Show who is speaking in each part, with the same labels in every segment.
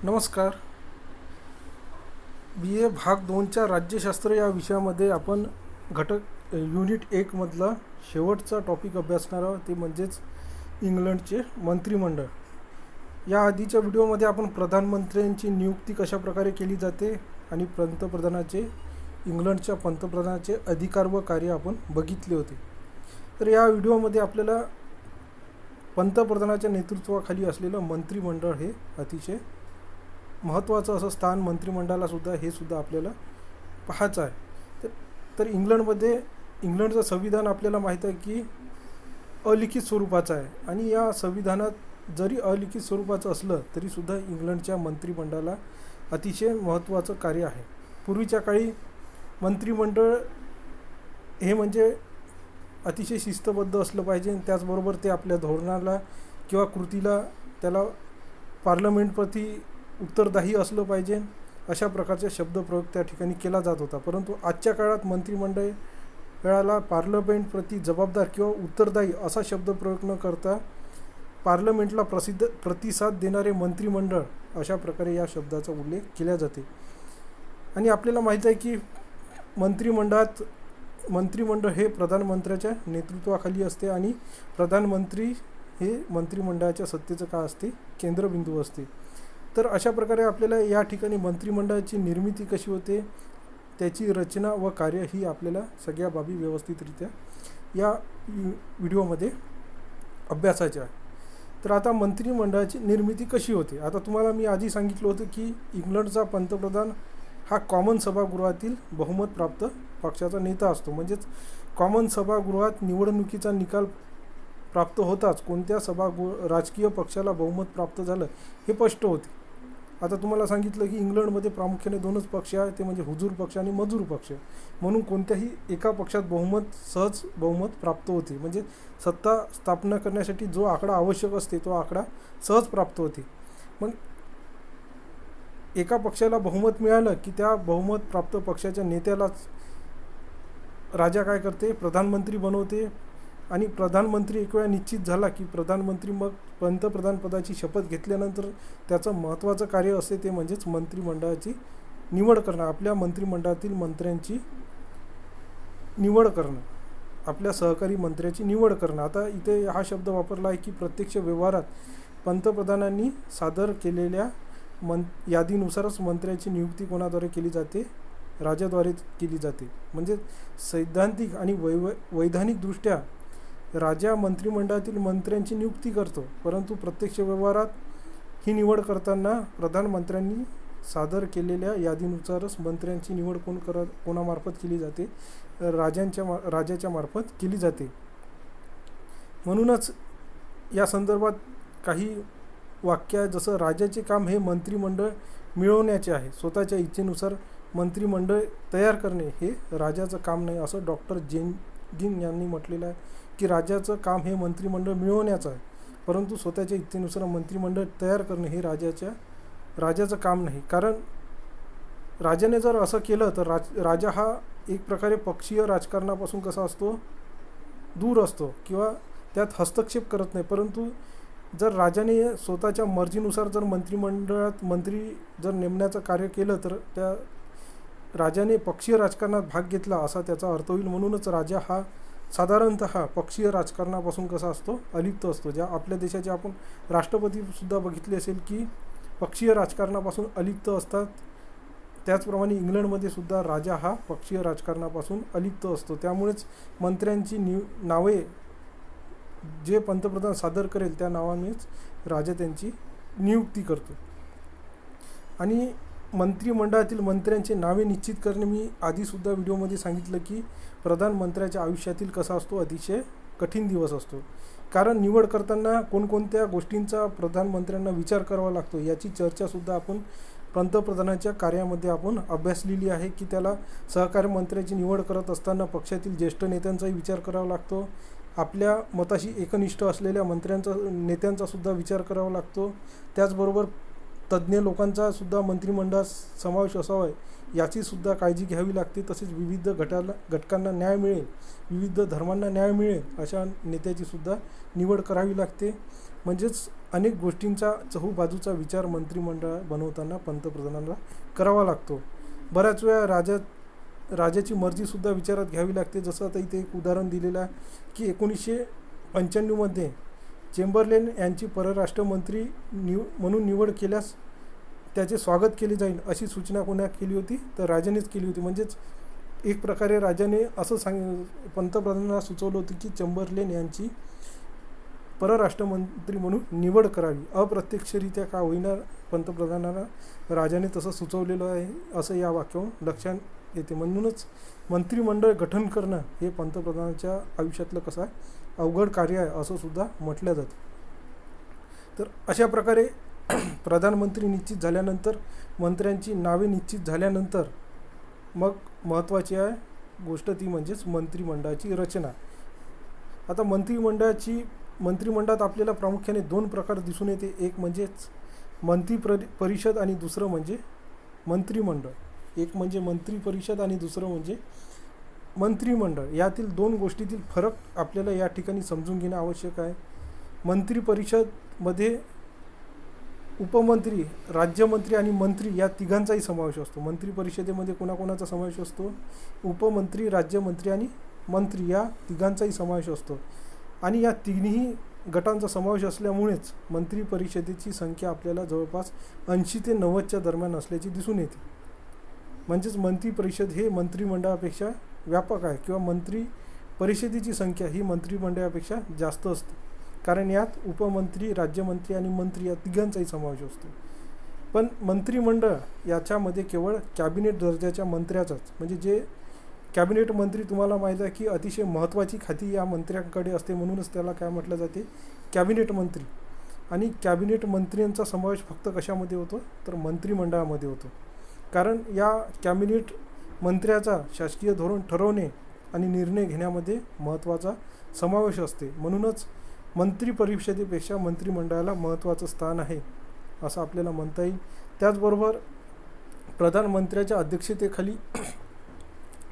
Speaker 1: नमस्कार. BA भाग 2च्या राज्यशास्त्र या विषयामध्ये आपण घटक युनिट 1 मधला शेवटचा टॉपिक अभ्यासणार आहोत, ते म्हणजेच इंग्लंडचे मंत्रिमंडळ. या आधीच्या व्हिडिओमध्ये आपण प्रधानमंत्र्यांची नियुक्ती कशा प्रकारे केली जाते आणि इंग्लंडच्या पंतप्रधानाचे अधिकार व कार्य आपण बघितले होते. तर या व्हिडिओमध्ये आपल्याला पंतप्रधानाच्या नेतृत्वाखाली असलेलं मंत्रिमंडळ हे अतिशय महत्त्वाचं असं स्थान मंत्रिमंडळाला हे सुद्धा आपल्याला पाहायचं आहे. तर इंग्लंडचं संविधान आपल्याला माहीत आहे की अलिखित स्वरूपाचं आहे, आणि या संविधानात जरी अलिखित स्वरूपाचं असलं तरीसुद्धा इंग्लंडच्या मंत्रिमंडळाला अतिशय महत्त्वाचं कार्य आहे. पूर्वीच्या काळी मंत्रिमंडळ हे म्हणजे अतिशय शिस्तबद्ध असलं पाहिजे, त्याचबरोबर ते आपल्या धोरणाला किंवा कृतीला त्याला पार्लमेंटप्रती उत्तरदायी असलं पाहिजे, अशा प्रकारचा शब्दप्रयोग त्या ठिकाणी केला जात होता. परंतु आजच्या काळात मंत्रिमंडळाला पार्लमेंटप्रती जबाबदार किंवा उत्तरदायी असा शब्दप्रयोग न करता पार्लमेंटला प्रतिसाद देणारे मंत्रिमंडळ अशा प्रकारे या शब्दाचा उल्लेख केला जाते. आणि आपल्याला माहीत आहे की मंत्रिमंडळ हे प्रधानमंत्र्याच्या नेतृत्वाखाली असते, आणि प्रधानमंत्री हे मंत्रिमंडळाच्या सत्तेचं काय असते, केंद्रबिंदू असते. तर अशा प्रकारे आपल्याला या ठिकाणी मंत्रिमंडळाची निर्मिती कशी होते, त्याची रचना व कार्य ही आपल्याला सगळ्या बाबी व्यवस्थितरित्या या व्हिडिओमध्ये अभ्यासायच्या आहे. तर आता मंत्रिमंडळाची निर्मिती कशी होते. आता तुम्हाला मी आधी सांगितलं होतं की इंग्लंडचा पंतप्रधान हा कॉमन सभागृहातील बहुमत प्राप्त पक्षाचा नेता असतो. म्हणजेच कॉमन सभागृहात निवडणुकीचा निकाल प्राप्त होताच कोणत्या राजकीय पक्षाला बहुमत प्राप्त झालं हे स्पष्ट होते. आता तुम्हाला सांगितलं की इंग्लंडमध्ये प्रामुख्याने दोनच पक्ष आहेत, ते म्हणजे हुजूर पक्ष आणि मजूर पक्ष. म्हणून कोणत्याही एका पक्षात सहज बहुमत प्राप्त होते. म्हणजे सत्ता स्थापना करण्यासाठी जो आकडा आवश्यक असते तो आकडा सहज प्राप्त होते. मग एका पक्षाला बहुमत मिळालं की त्या बहुमत प्राप्त पक्षाच्या नेत्यालाच राजा काय करते, प्रधानमंत्री बनवते. आणि प्रधानमंत्री एक वेळा निश्चित झाला की प्रधानमंत्री मग पंतप्रधान पदाची शपथ घेतल्यानंतर त्याचं महत्त्वाचं कार्य असते, ते म्हणजेच मंत्रिमंडळाची निवड करणं, आपल्या मंत्रिमंडळातील मंत्र्यांची निवड करणं, आपल्या सहकारी मंत्र्याची निवड करणं. आता इथे हा शब्द वापरला आहे की प्रत्यक्ष व्यवहारात पंतप्रधानांनी सादर केलेल्या यादीनुसारच मंत्र्याची नियुक्ती कोणाद्वारे केली जाते, राजाद्वारे केली जाते. म्हणजे सैद्धांतिक आणि वैधानिकदृष्ट्या राजा मंत्रिमंडळातील मंत्र्यांची नियुक्ती करतो, परंतु प्रत्यक्ष व्यवहारात ही निवड करताना प्रधानमंत्र्यांनी सादर केलेल्या यादीनुसारच मंत्र्यांची निवड कोणामार्फत केली जाते, राजाच्या मार्फत केली जाते. म्हणूनच या संदर्भात काही वाक्य जसं राजाचे काम हे मंत्रिमंडळ मिळवण्याचे आहे, स्वतःच्या इच्छेनुसार मंत्रिमंडळ तयार करणे हे राजाचं काम नाही, असं डॉक्टर जेनकिन यांनी म्हटलेलं आहे की राजाचं काम हे मंत्रिमंडळ मिळवण्याचं आहे, परंतु स्वतःच्या इच्छेनुसार मंत्रिमंडळ तयार करणे हे राजाचं काम नाही. कारण राजाने जर असं केलं तर राजा हा एक प्रकारे पक्षीय राजकारणापासून कसा असतो, दूर असतो किंवा त्यात हस्तक्षेप करत नाही. परंतु जर राजाने स्वतःच्या मर्जीनुसार जर मंत्रिमंडळात मंत्री जर नेमण्याचं कार्य केलं तर त्या राजाने पक्षीय राजकारणात भाग घेतला असा त्याचा अर्थ होईल. म्हणूनच राजा हा साधारणतः पक्षीय राजकारणापासून कसा असतो, अलिप्त असतो. ज्या आपल्या देशाचे आपण राष्ट्रपतीसुद्धा बघितले असेल की पक्षीय राजकारणापासून अलिप्त असतात, त्याचप्रमाणे इंग्लंडमध्ये सुद्धा राजा हा पक्षीय राजकारणापासून अलिप्त असतो. त्यामुळेच मंत्र्यांची नावे जे पंतप्रधान सादर करेल त्या नावानेच राजा त्यांची नियुक्ती करतो. आणि मंत्रिमंडळातील मंत्र्यांचे नावे निश्चित करणे, मी आधीसुद्धा व्हिडिओमध्ये सांगितलं की प्रधानमंत्र्याच्या आयुष्यातील कसा असतो, अतिशय कठीण दिवस असतो. कारण निवड करताना कोणकोणत्या गोष्टींचा प्रधानमंत्र्यांना विचार करावा लागतो याची चर्चासुद्धा आपण पंतप्रधानाच्या कार्यामध्ये आपण अभ्यासलेली आहे की त्याला सहकारी मंत्र्याची निवड करत असताना पक्षातील ज्येष्ठ नेत्यांचाही विचार करावा लागतो, आपल्या मताशी एकनिष्ठ असलेल्या नेत्यांचासुद्धा विचार करावा लागतो, त्याचबरोबर तज्ज्ञ लोकांचा सुद्धा मंत्रिमंडळात समावेश असावा याचीसुद्धा काळजी घ्यावी लागते. तसेच विविध घटकांना न्याय मिळेल, विविध धर्मांना न्याय मिळेल अशा नेत्याची सुद्धा निवड करावी लागते. म्हणजेच अनेक गोष्टींचा चहूबाजूचा विचार मंत्रिमंडळ बनवताना पंतप्रधानांना करावा लागतो. बऱ्याच वेळा राजाची मर्जीसुद्धा विचारात घ्यावी लागते. जसं आता इथे एक उदाहरण दिलेलं आहे की 1995मध्ये चेंबरलेन यांची परराष्ट्रमंत्री म्हणून निवड केल्यास त्याचे स्वागत केले जाईल अशी सूचना कोणा केली होती, तर राजानेच केली होती. म्हणजेच एक प्रकारे राजाने असं पंतप्रधानांना सुचवलं होतं की चेंबरलेन यांची परराष्ट्रमंत्री म्हणून निवड करावी. अप्रत्यक्षरित्या का होईना पंतप्रधानांना राजाने तसं सुचवलेलं आहे असं या वाक्यावरून लक्षात येते. म्हणूनच मंत्रिमंडळ गठन करणं हे पंतप्रधानांच्या आयुष्यातलं कसं आहे अवघड कार्य आहे असं सुद्धा म्हटलं जातं. तर अशा प्रकारे प्रधानमंत्री निश्चित झाल्यानंतर, मंत्र्यांची नावे निश्चित झाल्यानंतर मग महत्त्वाची आहे गोष्ट ती म्हणजेच मंत्रिमंडळाची रचना. आता मंत्रिमंडळात आपल्याला प्रामुख्याने 2 प्रकार दिसून येते. एक म्हणजेच परिषद आणि दुसरं म्हणजे मंत्रिमंडळ. एक म्हणजे मंत्रिपरिषद आणि दुसरं म्हणजे मंत्रिमंडळ. यातील 2 गोष्टीतील फरक आपल्याला या ठिकाणी समजून घेणं आवश्यक आहे. मंत्रिपरिषदमध्ये उपमंत्री, राज्यमंत्री आणि मंत्री या तिघांचाही समावेश असतो. मंत्रिपरिषदेमध्ये कोणाकोणाचा समावेश असतो? उपमंत्री, राज्यमंत्री आणि मंत्री या तिघांचाही समावेश असतो. आणि या तिन्ही गटांचा समावेश असल्यामुळेच मंत्रिपरिषदेची संख्या आपल्याला जवळपास 80 ते 90च्या दरम्यान असल्याची दिसून येते. म्हणजेच मंत्रिपरिषद हे मंत्रिमंडळापेक्षा व्यापक आहे किंवा मंत्रिपरिषदेची संख्या ही मंत्रिमंडळापेक्षा जास्त असते. कारण यात उपमंत्री, राज्यमंत्री आणि मंत्री या तिघांचाही समावेश असतो. पण मंत्रिमंडळ याच्यामध्ये केवळ कॅबिनेट दर्जाच्या मंत्र्याचाच, म्हणजे जे कॅबिनेट मंत्री तुम्हाला माहीत आहे की अतिशय महत्त्वाची खाती या मंत्र्यांकडे असते, म्हणूनच त्याला काय म्हटलं जाते कॅबिनेट मंत्री. आणि कॅबिनेट मंत्र्यांचा समावेश फक्त कशामध्ये होतो तर मंत्रिमंडळामध्ये होतो. कारण या कॅबिनेट मंत्र्याचा शासकीय धोरण ठरवणे आणि निर्णय घेण्यामध्ये महत्त्वाचा समावेश असते. म्हणूनच मंत्रिपरिषदेपेक्षा मंत्रिमंडळाला महत्त्वाचं स्थान आहे असं आपल्याला म्हणता येईल. त्याचबरोबर प्रधानमंत्र्याच्या अध्यक्षतेखाली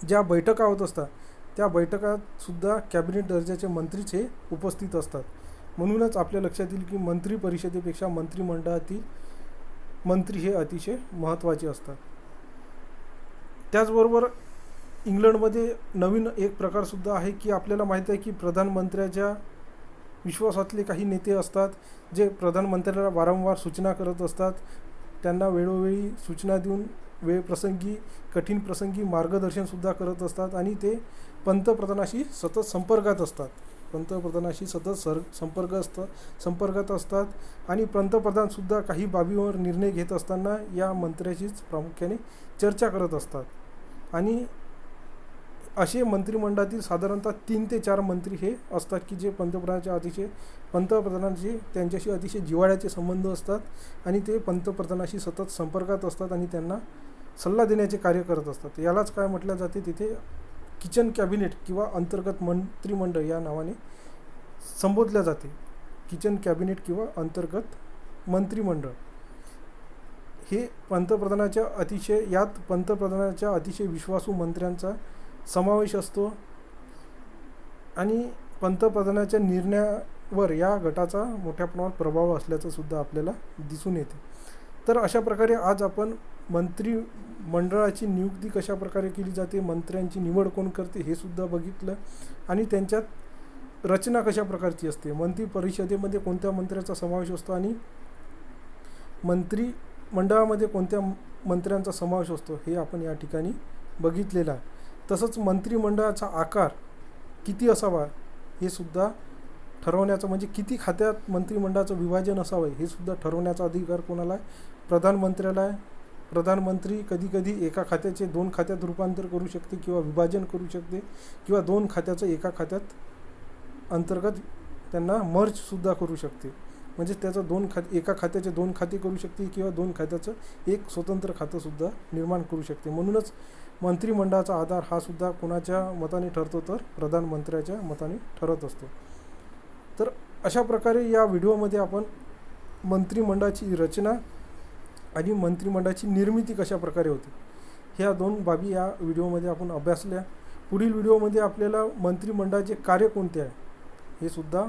Speaker 1: ज्या बैठका होत असतात त्या बैठकातसुद्धा कॅबिनेट दर्जाचे मंत्रीच हे उपस्थित असतात. म्हणूनच आपल्या लक्षात येईल की मंत्रिपरिषदेपेक्षा मंत्रिमंडळातील मंत्री हे अतिशय महत्त्वाचे असतात. त्याचबरोबर इंग्लंडमध्ये नवीन एक प्रकारसुद्धा आहे की आपल्याला माहीत आहे की प्रधानमंत्र्याच्या विश्वासातले काही नेते असतात जे प्रधानमंत्र्याला वारंवार सूचना करत असतात. त्यांना वेळोवेळी सूचना देऊन वेळप्रसंगी, कठीण प्रसंगी मार्गदर्शनसुद्धा करत असतात आणि ते पंतप्रधानाशी सतत संपर्कात असतात. संपर्कात असतात आणि पंतप्रधानसुद्धा काही बाबीवर निर्णय घेत असताना या मंत्र्याशीच प्रामुख्याने चर्चा करत असतात. आणि असे मंत्रिमंडळातील साधारणतः 3 ते 4 मंत्री हे असतात की जे पंतप्रधानांचे त्यांच्याशी अतिशय जिव्हाळ्याचे संबंध असतात आणि ते पंतप्रधानाशी सतत संपर्कात असतात आणि त्यांना सल्ला देण्याचे कार्य करत असतात. यालाच काय म्हटलं जाते तिथे किचन कॅबिनेट किंवा अंतर्गत मंत्रिमंडळ या नावाने संबोधल्या जाते. किचन कॅबिनेट किंवा अंतर्गत मंत्रिमंडळ हे पंतप्रधानाच्या अतिशय विश्वासू मंत्र्यांचा समावेश असतो आणि पंतप्रधानाच्या निर्णयावर या गटाचा मोठ्या प्रमाणात प्रभाव असल्याचं सुद्धा आपल्याला दिसून येते. तर अशा प्रकारे आज आपण मंत्रिमंडळाची नियुक्ती कशा प्रकारे केली जाते, मंत्र्यांची निवड कोण करते हे सुद्धा बघितलं आणि त्यांच्यात रचना कशा प्रकारची असते, मंत्रिपरिषदेमध्ये कोणत्या मंत्र्याचा समावेश असतो आणि मंत्रिमंडळामध्ये कोणत्या मंत्र्यांचा समावेश असतो हे आपण या ठिकाणी बघितलेलं आहे. तसंच मंत्रिमंडळाचा आकार किती असावा हे सुद्धा ठरवण्याचं, म्हणजे किती खात्यात मंत्रिमंडळाचं विभाजन असावं हे सुद्धा ठरवण्याचा अधिकार कोणाला आहे? प्रधानमंत्र्याला आहे. प्रधानमंत्री कधीकधी एका खात्याचे 2 खात्यात रूपांतर करू शकते किंवा विभाजन करू शकते किंवा 2 खात्याचं एका खात्यात अंतर्गत त्यांना मर्जसुद्धा करू शकते. म्हणजे त्याचं एका खात्याचे 2 खाते करू शकते किंवा 2 खात्याचं एक स्वतंत्र खातंसुद्धा निर्माण करू शकते. म्हणूनच मंत्रिमंडळाचा आधार हा सुद्धा कोणाच्या मताने ठरतो तर प्रधानमंत्र्याच्या मताने ठरत असतो. तर अशा प्रकारे या व्हिडिओमध्ये आपण मंत्रिमंडळाची रचना आणि मंत्रिमंडळाची निर्मिती कशा प्रकारे होते ह्या 2 बाबी या व्हिडिओमध्ये आपण अभ्यासल्या. पुढील व्हिडिओमध्ये आपल्याला मंत्रिमंडळाचे कार्य कोणते आहे हे सुद्धा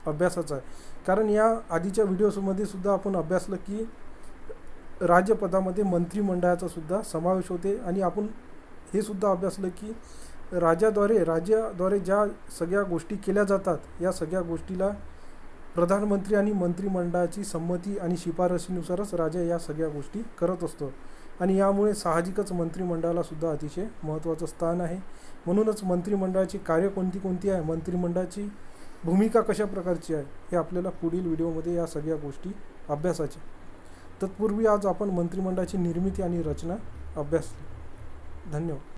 Speaker 1: अभ्यासाचा आहे. कारण या आधीच्या व्हिडिओजमध्ये सुद्धा आपण अभ्यासलं की राज्यपदामध्ये मंत्रिमंडळाचा सुद्धा समावेश होते आणि आपण हे सुद्धा अभ्यासलं की राज्याद्वारे ज्या सगळ्या गोष्टी केल्या जातात, या सगळ्या गोष्टीला प्रधानमंत्री आणि मंत्रिमंडळाची संमती आणि शिफारशीनुसारच राजा या सगळ्या गोष्टी करत असतो. आणि यामुळे साहजिकच मंत्रिमंडळाला सुद्धा अतिशय महत्त्वाचं स्थान आहे. म्हणूनच मंत्रिमंडळाची कार्य कोणती आहे, मंत्रिमंडळाची भूमिका कशा प्रकारची आहे, हे आपल्याला पुढील व्हिडिओमध्ये या सगळ्या गोष्टी अभ्यासाच्या. तत्पूर्वी आज आपण मंत्रिमंडळाची निर्मिती आणि रचना अभ्यासली. धन्यवाद.